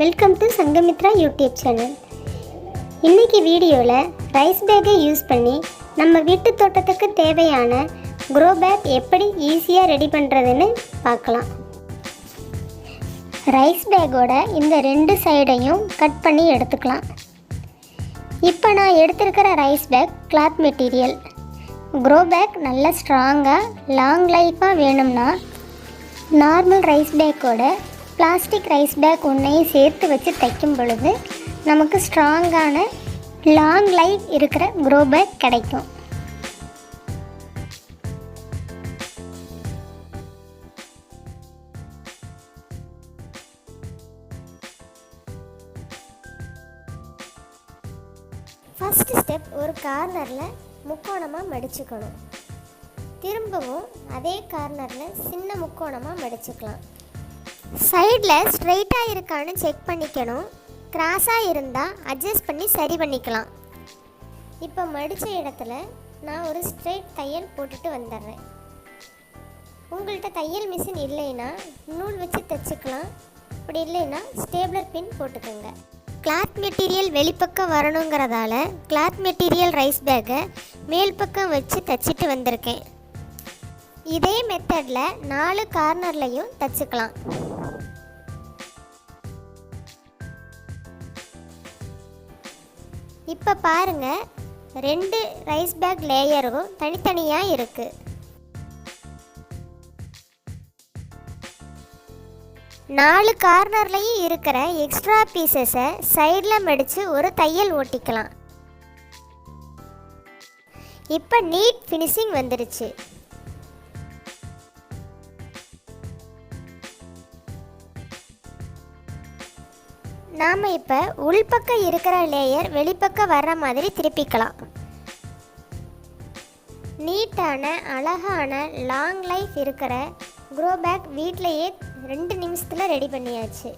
Welcome to Sanghamitra YouTube channel. இன்றைக்கி வீடியோவில் rice பேக்கை யூஸ் பண்ணி நம்ம வீட்டு தோட்டத்துக்கு தேவையான க்ரோ பேக் எப்படி ஈஸியாக ரெடி பண்ணுறதுன்னு பார்க்கலாம். ரைஸ் பேக்கோட இந்த ரெண்டு சைடையும் கட் பண்ணி எடுத்துக்கலாம். இப்போ நான் எடுத்துருக்கிற rice bag cloth material. Grow bag நல்லா ஸ்ட்ராங்காக லாங் லைஃபாக வேணும்னா நார்மல் ரைஸ் பேக்கோட பிளாஸ்டிக் ரைஸ் பேக் ஒன்றையும் சேர்த்து வச்சு தைக்கும் பொழுது நமக்கு ஸ்ட்ராங்கான லாங் லைஃப் இருக்கிற க்ரோ பேக் கிடைக்கும். ஃபஸ்ட் ஸ்டெப், ஒரு கார்னரில் முக்கோணமாக மடிச்சுக்கணும். திரும்பவும் அதே கார்னரில் சின்ன முக்கோணமாக மடிச்சுக்கலாம். சைடில் ஸ்ட்ரைட்டாக இருக்கான்னு செக் பண்ணிக்கணும். கிராஸாக இருந்தால் அட்ஜஸ்ட் பண்ணி சரி பண்ணிக்கலாம். இப்போ மடித்த இடத்துல நான் ஒரு ஸ்ட்ரைட் தையல் போட்டுட்டு வந்துடுறேன். உங்கள்கிட்ட தையல் மிஷின் இல்லைன்னா நூல் வச்சு தைச்சிக்கலாம். அப்படி இல்லைன்னா ஸ்டேப்லர் பின் போட்டுக்கோங்க. கிளாத் மெட்டீரியல் வெளிப்பக்கம் வரணுங்கிறதால கிளாத் மெட்டீரியல் ரைஸ் பேக்கை மேல் பக்கம் வச்சு தைச்சிட்டு வந்திருக்கேன். இதே மெத்தடில் 4 கார்னர்லையும் தைச்சிக்கலாம். இப்போ பாருங்கள், 2 ரைஸ் பேக் லேயரும் தனித்தனியாக இருக்குது. நாலு கார்னர்லையும் இருக்கிற எக்ஸ்ட்ரா பீசஸை சைடில் மடித்து ஒரு தையல் ஓட்டிக்கலாம். இப்போ நீட் ஃபினிஷிங் வந்துடுச்சு. நாம் இப்போ உள்பக்கம் இருக்கிற லேயர் வெளிப்பக்கம் வர்ற மாதிரி திருப்பிக்கலாம். நீட்டான அழகான லாங் லைஃப் இருக்கிற க்ரோ பேக் வீட்டிலையே 2 நிமிஷத்தில் ரெடி பண்ணியாச்சு.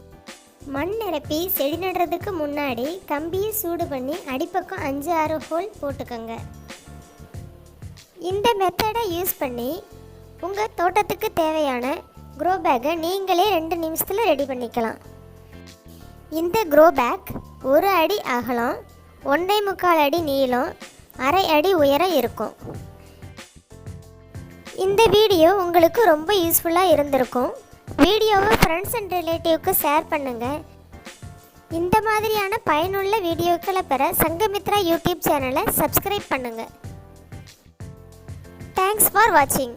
மண் நிரப்பி செடி நடுறதுக்கு முன்னாடி கம்பியை சூடு பண்ணி அடிப்பக்கம் 5-6 ஹோல் போட்டுக்கோங்க. இந்த மெத்தடை யூஸ் பண்ணி உங்கள் தோட்டத்துக்கு தேவையான க்ரோ பேக்கை நீங்களே 2 நிமிஷத்தில் ரெடி பண்ணிக்கலாம். இந்த க்ரோ பேக் 1 அடி அகலம், 1.25 அடி நீளம், 1/2 அடி உயரம் இருக்கும். இந்த வீடியோ உங்களுக்கு ரொம்ப யூஸ்ஃபுல்லாக இருந்திருக்கும். வீடியோவை ஃப்ரெண்ட்ஸ் அண்ட் ரிலேட்டிவ்க்கு ஷேர் பண்ணுங்கள். இந்த மாதிரியான பயனுள்ள வீடியோக்களை பெற சங்கமித்ரா யூடியூப் சேனலை சப்ஸ்கிரைப் பண்ணுங்கள். தேங்க்ஸ் ஃபார் வாட்சிங்.